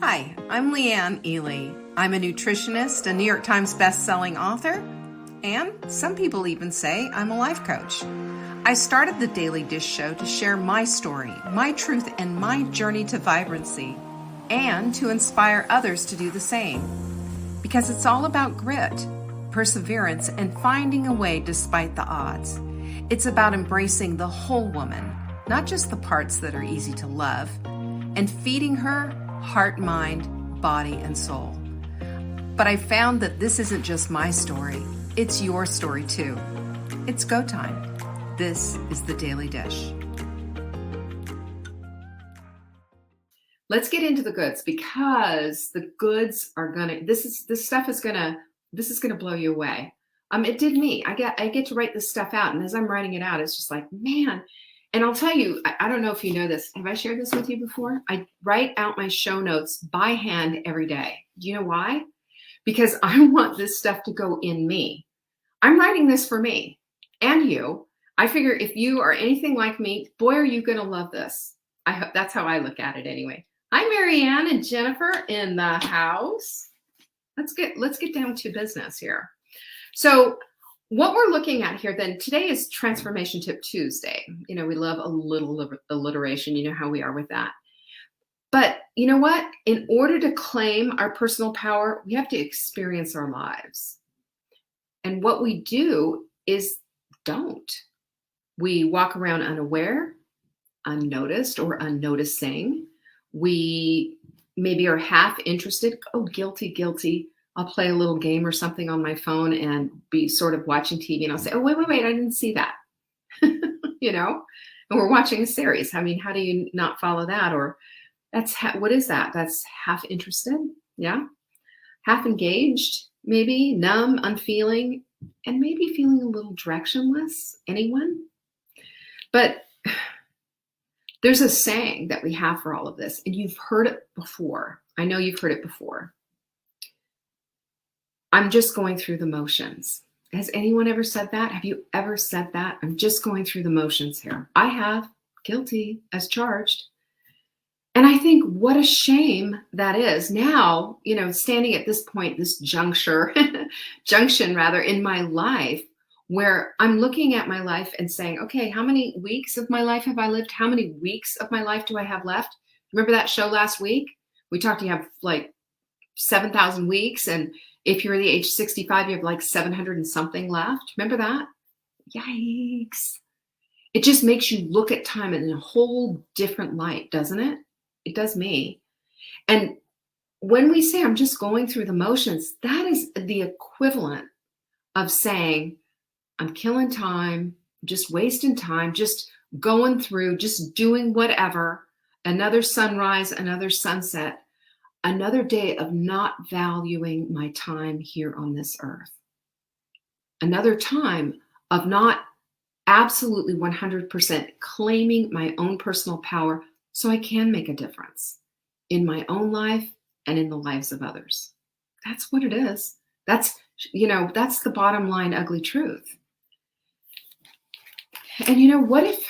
Hi, I'm Leanne Ely. I'm a nutritionist, a New York Times best-selling author, and some people even say I'm a life coach. I started the Daily Dish Show to share my story, my truth, and my journey to vibrancy, and to inspire others to do the same. Because it's all about grit, perseverance, and finding a way despite the odds. It's about embracing the whole woman, not just the parts that are easy to love, and feeding her heart, mind, body, and soul. But I found that this isn't just my story, it's your story too. It's go time. This is the Daily Dish. Let's get into the goods, because the goods are this is gonna blow you away. It did me. I get to write this stuff out, and as I'm writing it out, it's just like, man. And I'll tell you, I don't know if you know this. Have I shared this with you before? I write out my show notes by hand every day. Do you know why? Because I want this stuff to go in me. I'm writing this for me and you. I figure if you are anything like me, boy, are you going to love this. I hope that's how I look at it anyway. Hi, Marianne and Jennifer in the house. Let's get down to business here. So what we're looking at here then, today is Transformation Tip Tuesday. You know, we love a little alliteration. You know how we are with that. But you know what? In order to claim our personal power, we have to experience our lives. And what we do is don't. We walk around unaware, unnoticed, or unnoticing. We maybe are half interested. Oh, guilty. I'll play a little game or something on my phone and be sort of watching TV, and I'll say, oh, wait, I didn't see that. You know, and we're watching a series. I mean, how do you not follow that? Or what is that? That's half interested. Yeah. Half engaged, maybe numb, unfeeling, and maybe feeling a little directionless. Anyone? But there's a saying that we have for all of this, and you've heard it before. I know you've heard it before. I'm just going through the motions. Has anyone ever said that? Have you ever said that? I'm just going through the motions here. I have. Guilty as charged. And I think what a shame that is. Now, you know, standing at this point, this junction in my life, where I'm looking at my life and saying, okay, how many weeks of my life have I lived? How many weeks of my life do I have left? Remember that show last week? We talked, you have like 7,000 weeks. And if you're the age 65, you have like 700 and something left. Remember that? Yikes. It just makes you look at time in a whole different light, doesn't it? It does me. And when we say I'm just going through the motions, that is the equivalent of saying I'm killing time, just wasting time, just going through, just doing whatever, another sunrise, another sunset, another day of not valuing my time here on this earth. Another time of not absolutely 100% claiming my own personal power so I can make a difference in my own life and in the lives of others. That's what it is. That's the bottom line ugly truth. And what if,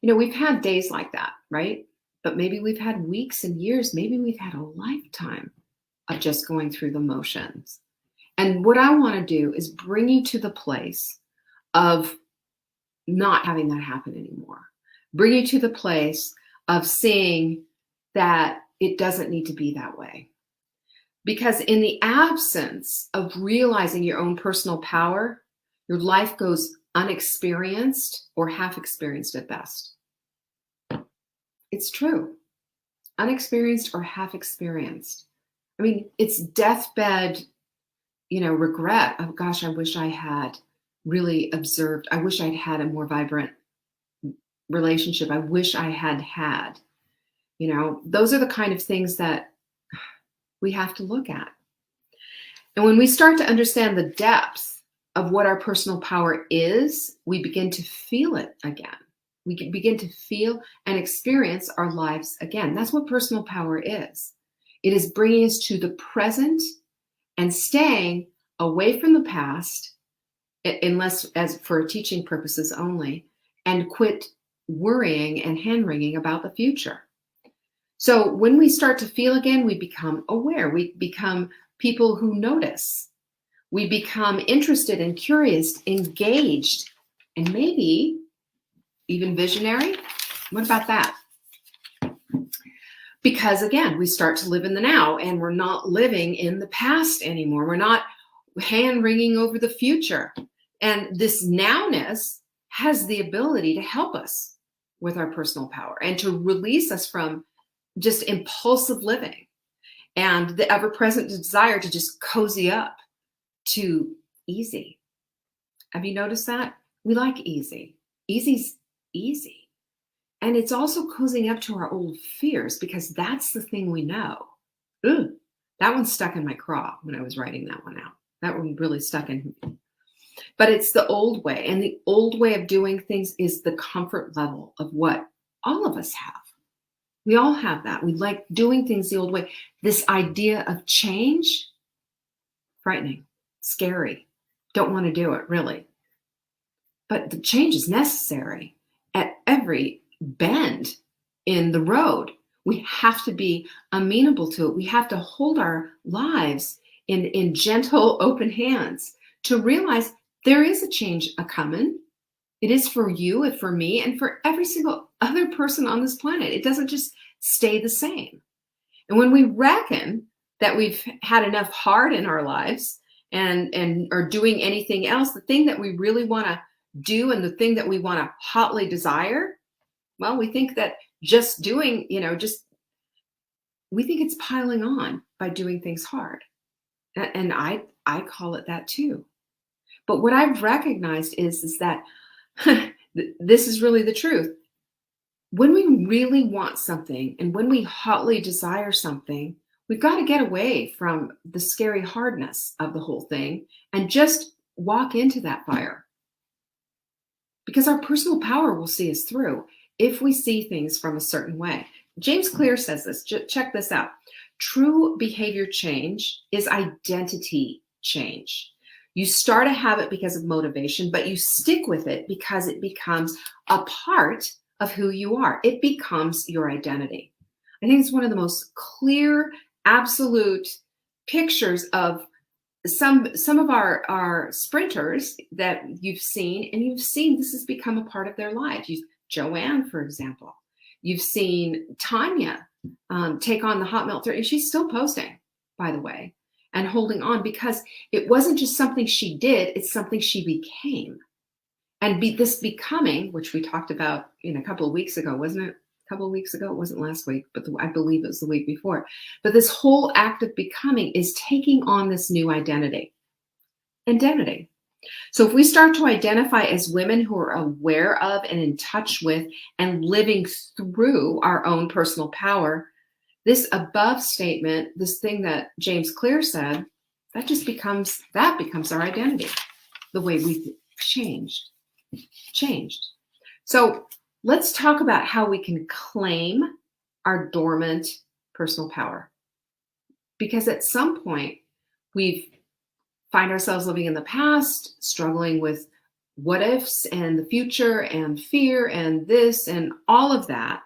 we've had days like that, right? But maybe we've had weeks and years, maybe we've had a lifetime of just going through the motions. And what I want to do is bring you to the place of not having that happen anymore. Bring you to the place of seeing that it doesn't need to be that way. Because in the absence of realizing your own personal power, your life goes unexperienced or half experienced at best. It's true. Unexperienced or half experienced. I mean, it's deathbed, regret of, gosh, I wish I had really observed. I wish I'd had a more vibrant relationship. I wish I had. Those are the kind of things that we have to look at. And when we start to understand the depth of what our personal power is, we begin to feel it again. We can begin to feel and experience our lives again. That's what personal power is. It is bringing us to the present and staying away from the past, unless as for teaching purposes only, and quit worrying and hand-wringing about the future. So when we start to feel again, we become aware. We become people who notice. We become interested and curious, engaged, and maybe even visionary. What about that? Because again, we start to live in the now and we're not living in the past anymore. We're not hand wringing over the future. And this nowness has the ability to help us with our personal power and to release us from just impulsive living and the ever-present desire to just cozy up to easy. Have you noticed that? We like easy. Easy's easy. And it's also cozying up to our old fears because that's the thing we know. Ooh, that one stuck in my craw when I was writing that one out. That one really stuck in me. But it's the old way. And the old way of doing things is the comfort level of what all of us have. We all have that. We like doing things the old way. This idea of change, frightening, scary. Don't want to do it, really. But the change is necessary at every bend in the road. We have to be amenable to it. We have to hold our lives in gentle, open hands to realize there is a change a-coming. It is for you and for me and for every single other person on this planet. It doesn't just stay the same. And when we reckon that we've had enough hard in our lives and are doing anything else, the thing that we really want to do and the thing that we want to hotly desire, well, we think that just doing, we think it's piling on by doing things hard. And I call it that too. But what I've recognized is that this is really the truth. When we really want something and when we hotly desire something, we've got to get away from the scary hardness of the whole thing and just walk into that fire. Because our personal power will see us through if we see things from a certain way. James Clear says this, check this out. True behavior change is identity change. You start a habit because of motivation, but you stick with it because it becomes a part of who you are. It becomes your identity. I think it's one of the most clear, absolute pictures of some of our sprinters that you've seen, and you've seen this has become a part of their lives. Joanne, for example. You've seen Tanya take on the hot melt 30. She's still posting, by the way, and holding on because it wasn't just something she did, it's something she became. And this becoming, which we talked about a couple of weeks ago, wasn't it? A couple of weeks ago, it wasn't last week, but I believe it was the week before. But this whole act of becoming is taking on this new identity. So if we start to identify as women who are aware of and in touch with and living through our own personal power, this above statement, this thing that James Clear said, that becomes our identity, the way we've changed. So let's talk about how we can claim our dormant personal power. Because at some point, we find ourselves living in the past, struggling with what ifs and the future and fear and this and all of that.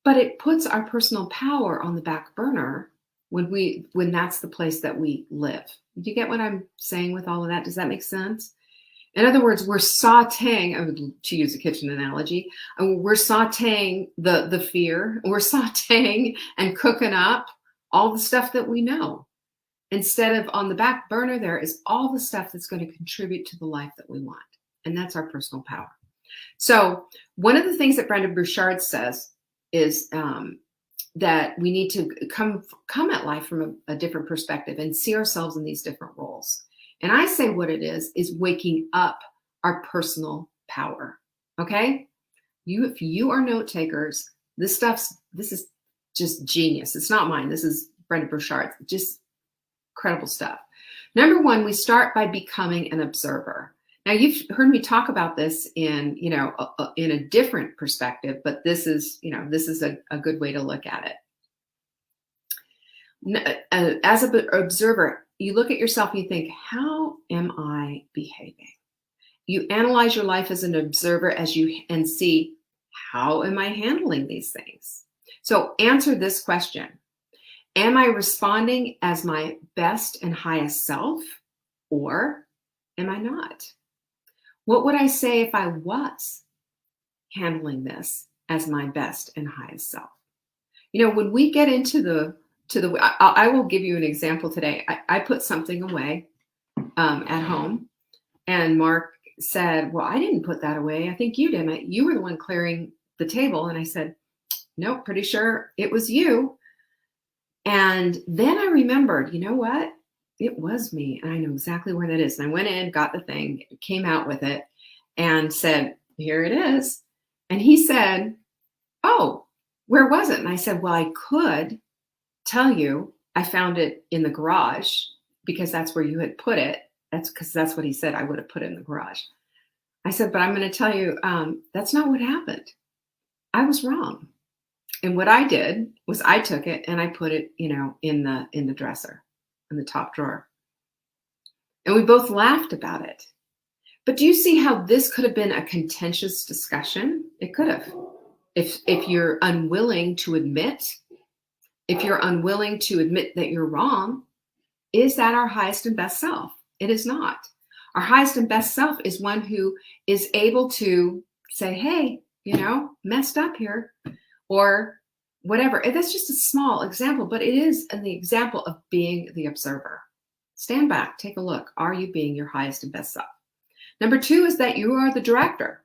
But it puts our personal power on the back burner when that's the place that we live. Do you get what I'm saying with all of that? Does that make sense? In other words, we're sauteing, to use a kitchen analogy, we're sauteing the fear, we're sauteing and cooking up all the stuff that we know. Instead of on the back burner, there is all the stuff that's going to contribute to the life that we want. And that's our personal power. So one of the things that Brendon Burchard says is that we need to come at life from a different perspective and see ourselves in these different roles. And I say what it is waking up our personal power. Okay? If you are note takers, this is just genius. It's not mine. This is Brendon Burchard. Just incredible stuff. Number one, we start by becoming an observer. Now you've heard me talk about this in a different perspective, but this is a good way to look at it. As an observer, you look at yourself and you think, how am I behaving? You analyze your life as an observer and see, how am I handling these things? So answer this question. Am I responding as my best and highest self, or am I not? What would I say if I was handling this as my best and highest self? When we get into I will give you an example today. I put something away at home, and Mark said, well, I didn't put that away. I think you did. You were the one clearing the table. And I said, nope, pretty sure it was you. And then I remembered, you know what? It was me. And I know exactly where that is. And I went in, got the thing, came out with it, and said, here it is. And he said, oh, where was it? And I said, well, I could tell you I found it in the garage because that's where you had put it. That's because that's what he said. I would have put it in the garage. I said, but I'm going to tell you, that's not what happened. I was wrong. And what I did was I took it and I put it, in the dresser, in the top drawer. And we both laughed about it. But do you see how this could have been a contentious discussion? It could have. If you're unwilling to admit, that you're wrong, is that our highest and best self? It is not. Our highest and best self is one who is able to say, hey, messed up here, or whatever. And that's just a small example, but it is the example of being the observer. Stand back, take a look. Are you being your highest and best self? Number 2 is that you are the director.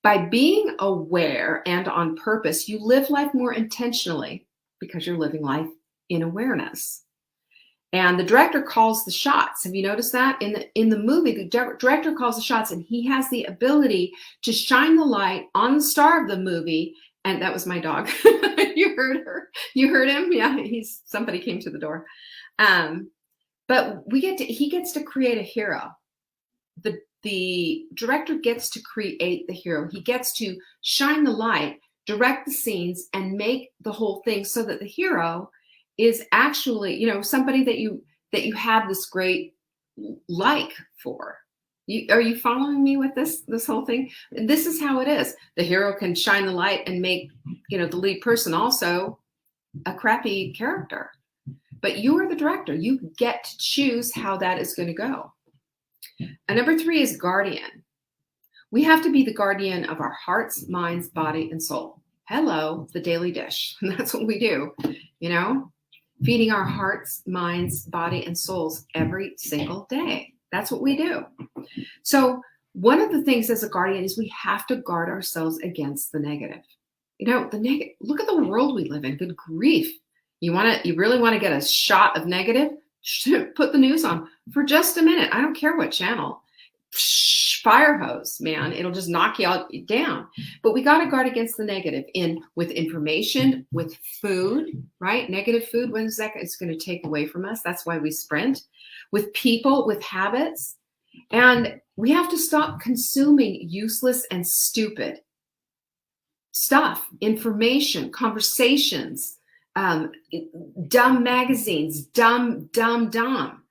By being aware and on purpose, you live life more intentionally because you're living life in awareness. And the director calls the shots. Have you noticed that? In the movie, the director calls the shots, and he has the ability to shine the light on the star of the movie. And that was my dog. You heard her. You heard him? Yeah, somebody came to the door. But he gets to create a hero. The director gets to create the hero. He gets to shine the light, direct the scenes, and make the whole thing so that the hero is actually, somebody that you have this great like for. Are you following me with this whole thing? This is how it is. The hero can shine the light and make, the lead person also a crappy character. But you are the director. You get to choose how that is going to go. And number 3 is guardian. We have to be the guardian of our hearts, minds, body, and soul. Hello, the daily dish. That's what we do, feeding our hearts, minds, body, and souls every single day. That's what we do. So one of the things as a guardian is we have to guard ourselves against the negative. Look at the world we live in. Good grief. You really want to get a shot of negative? Put the news on for just a minute. I don't care what channel. Fire hose, man. It'll just knock you all down. But we got to guard against the negative with information, with food, right? Negative food, when is that? It's going to take away from us. That's why we sprint. With people, with habits. And we have to stop consuming useless and stupid stuff, information, conversations, dumb magazines, dumb down,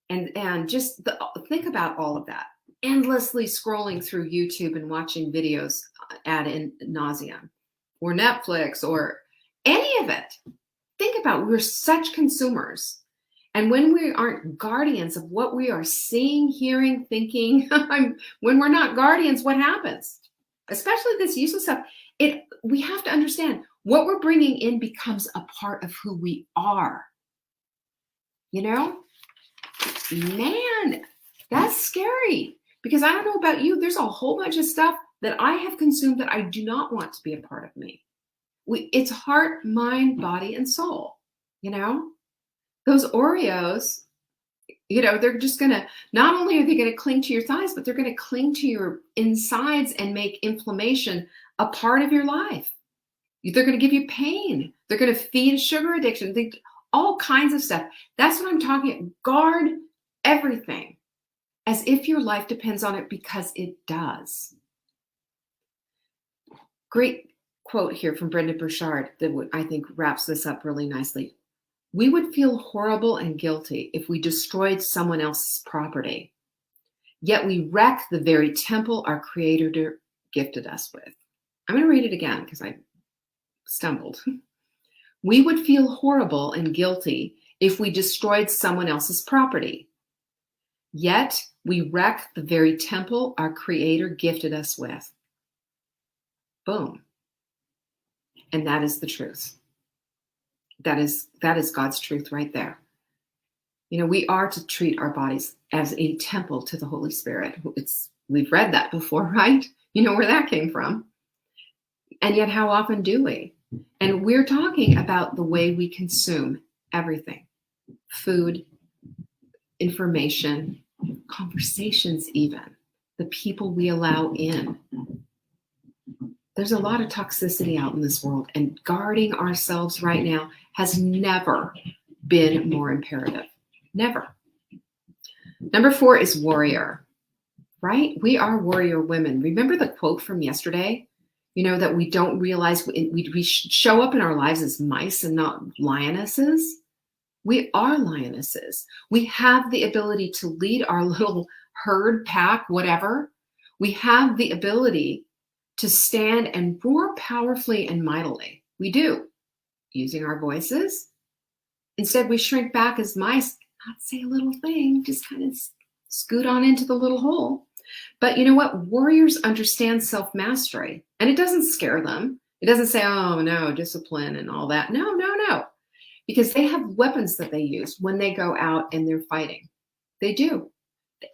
and just think about all of that. Endlessly scrolling through YouTube and watching videos ad nauseum, or Netflix, or any of it. Think about it. We're such consumers. And when we aren't guardians of what we are seeing, hearing, thinking, when we're not guardians, what happens? Especially this useless stuff. We have to understand what we're bringing in becomes a part of who we are. Man, that's scary. Because I don't know about you, there's a whole bunch of stuff that I have consumed that I do not want to be a part of me. It's heart, mind, body, and soul. Those Oreos, they're just going to, not only are they going to cling to your thighs, but they're going to cling to your insides and make inflammation a part of your life. They're going to give you pain. They're going to feed sugar addiction, all kinds of stuff. That's what I'm talking about. Guard everything as if your life depends on it, because it does. Great quote here from Brendon Burchard that I think wraps this up really nicely. We would feel horrible and guilty if we destroyed someone else's property, yet we wreck the very temple our Creator gifted us with. I'm going to read it again because I stumbled. We would feel horrible and guilty if we destroyed someone else's property. Yet we wreck the very temple our Creator gifted us with. Boom. And that is the truth. That is God's truth right there. You know, we are to treat our bodies as a temple to the Holy Spirit. We've read that before, right? You know where that came from. And yet, how often do we? And we're talking about the way we consume everything: food, information, conversations, even the people we allow in. There's a lot of toxicity out in this world, and guarding ourselves right now has never been more imperative. Never. Number 4 is warrior, right? We are warrior women. Remember the quote from yesterday? You know, that we don't realize we show up in our lives as mice and not lionesses. We are lionesses. We have the ability to lead our little herd, pack, whatever. We have the ability to stand and roar powerfully and mightily. We do, using our voices. Instead, we shrink back as mice, not say a little thing, just kind of scoot on into the little hole. But you know what? Warriors understand self-mastery, and it doesn't scare them. It doesn't say, oh no, discipline and all that. No. Because they have weapons that they use when they go out and they're fighting. They do.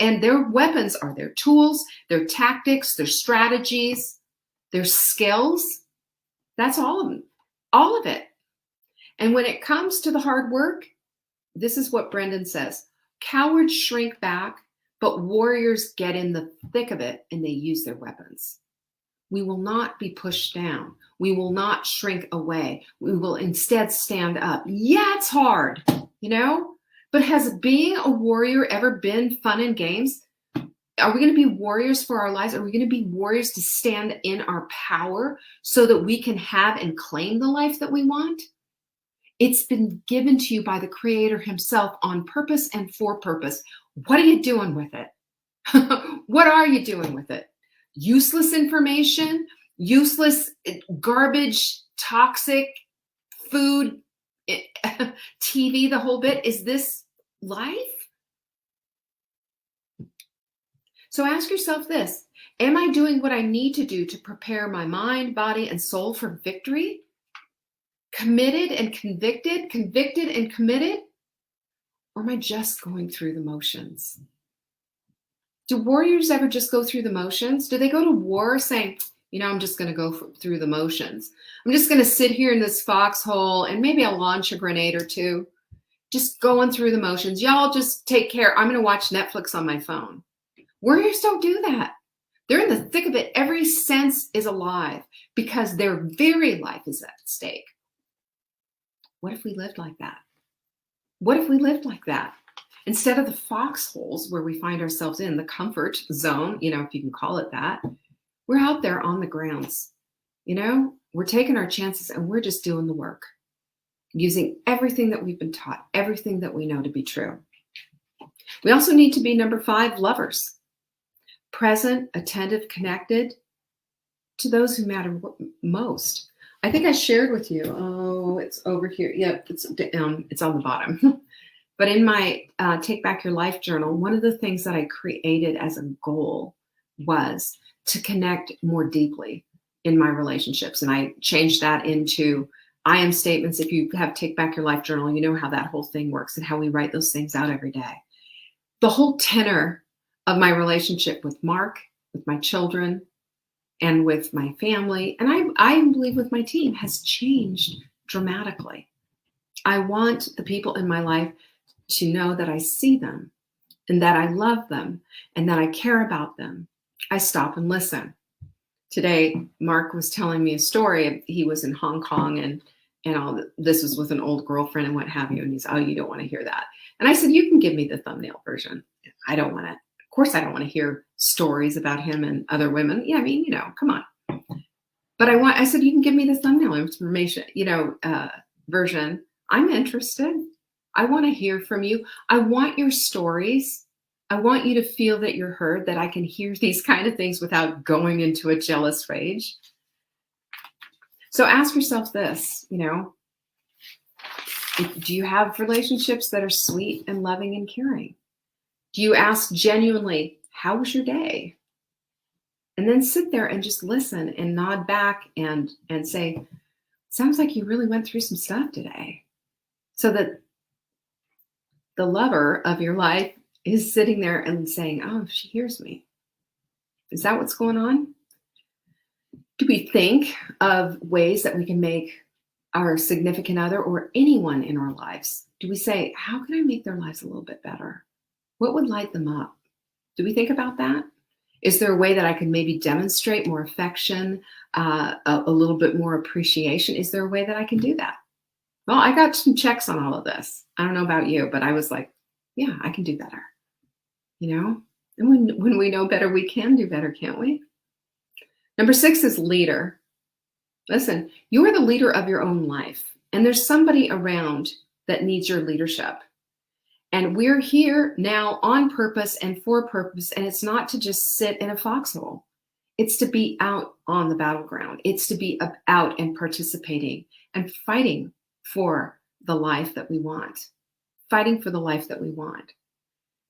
And their weapons are their tools, their tactics, their strategies, their skills. That's all of them. All of it. And when it comes to the hard work, this is what Brendan says. Cowards shrink back, but warriors get in the thick of it and they use their weapons. We will not be pushed down. We will not shrink away. We will instead stand up. Yeah, it's hard, you know, but has being a warrior ever been fun and games? Are we going to be warriors for our lives? Are we going to be warriors to stand in our power so that we can have and claim the life that we want? It's been given to you by the Creator himself on purpose and for purpose. What are you doing with it? What are you doing with it? Useless information, useless garbage, toxic food, TV, the whole bit. Is this life? So ask yourself this: am I doing what I need to do to prepare my mind, body, and soul for victory? Committed and convicted, convicted and committed? Or am I just going through the motions? Do warriors ever just go through the motions? Do they go to war saying, you know, I'm just going to go through the motions. I'm just going to sit here in this foxhole and maybe I'll launch a grenade or two. Just going through the motions. Y'all just take care. I'm going to watch Netflix on my phone. Warriors don't do that. They're in the thick of it. Every sense is alive because their very life is at stake. What if we lived like that? What if we lived like that? Instead of the foxholes where we find ourselves in, the comfort zone, you know, if you can call it that, we're out there on the grounds. You know, we're taking our chances and we're just doing the work, using everything that we've been taught, everything that we know to be true. We also need to be number 5, lovers. Present, attentive, connected to those who matter most. I think I shared with you. Oh, it's over here. Yep, it's on the bottom. But in my Take Back Your Life journal, one of the things that I created as a goal was to connect more deeply in my relationships. And I changed that into I am statements. If you have Take Back Your Life journal, you know how that whole thing works and how we write those things out every day. The whole tenor of my relationship with Mark, with my children, and with my family, and I believe with my team, has changed dramatically. I want the people in my life to know that I see them and that I love them and that I care about them. I stop and listen. Today, Mark was telling me a story. He was in Hong Kong and all this was with an old girlfriend and what have you. And he's, oh, you don't want to hear that. And I said, you can give me the thumbnail version. I don't want to. Of course, I don't want to hear stories about him and other women. Yeah, I mean, you know, come on. But I said, you can give me the thumbnail information, version. I'm interested. I want to hear from you. I want your stories. I want you to feel that you're heard, that I can hear these kind of things without going into a jealous rage. So ask yourself this, do you have relationships that are sweet and loving and caring? Do you ask genuinely, how was your day? And then sit there and just listen and nod back and say, sounds like you really went through some stuff today. So that the lover of your life is sitting there and saying, oh, she hears me. Is that what's going on? Do we think of ways that we can make our significant other or anyone in our lives? Do we say, how can I make their lives a little bit better? What would light them up? Do we think about that? Is there a way that I can maybe demonstrate more affection, a little bit more appreciation? Is there a way that I can do that? Well, I got some checks on all of this. I don't know about you, but I was like, yeah, I can do better. And when we know better, we can do better, can't we? Number 6 is leader. Listen, you are the leader of your own life, and there's somebody around that needs your leadership. And we're here now on purpose and for purpose, and it's not to just sit in a foxhole. It's to be out on the battleground. It's to be out and participating and fighting for the life that we want, fighting for the life that we want.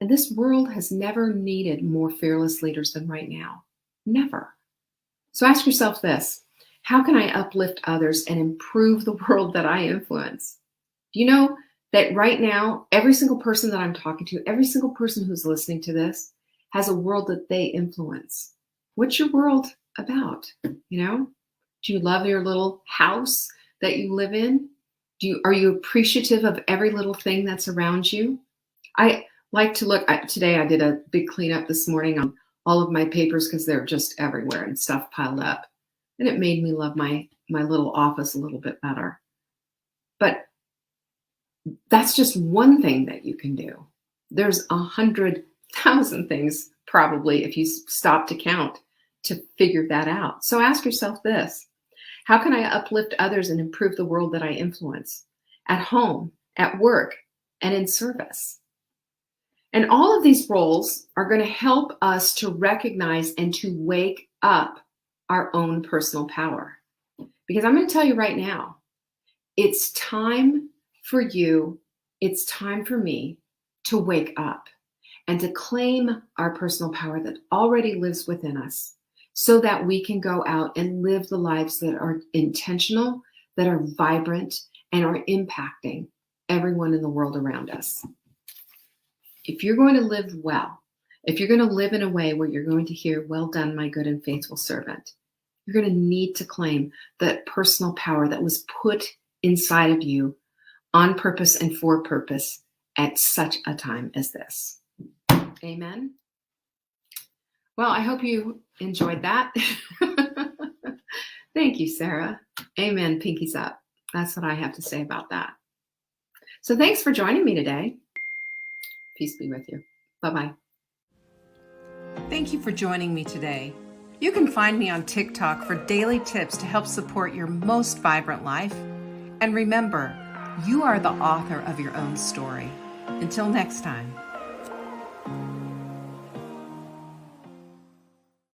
And this world has never needed more fearless leaders than right now. Never. So ask yourself this: how can I uplift others and improve the world that I influence? Do you know that right now, every single person that I'm talking to, every single person who's listening to this has a world that they influence? What's your world about? Do you love your little house that you live in? Are you appreciative of every little thing that's around you? I like to look, today I did a big cleanup this morning on all of my papers because they're just everywhere and stuff piled up. And it made me love my little office a little bit better. But that's just one thing that you can do. There's 100,000 things probably, if you stop to count, to figure that out. So ask yourself this: how can I uplift others and improve the world that I influence at home, at work, and in service? And all of these roles are going to help us to recognize and to wake up our own personal power. Because I'm going to tell you right now, it's time for you, it's time for me to wake up and to claim our personal power that already lives within us, so that we can go out and live the lives that are intentional, that are vibrant, and are impacting everyone in the world around us. If you're going to live well, if you're going to live in a way where you're going to hear, well done, my good and faithful servant, you're going to need to claim that personal power that was put inside of you on purpose and for purpose at such a time as this. Amen. Well, I hope you enjoyed that. Thank you, Sarah. Amen. Pinkies up. That's what I have to say about that. So thanks for joining me today. Peace be with you. Bye-bye. Thank you for joining me today. You can find me on TikTok for daily tips to help support your most vibrant life. And remember, you are the author of your own story. Until next time.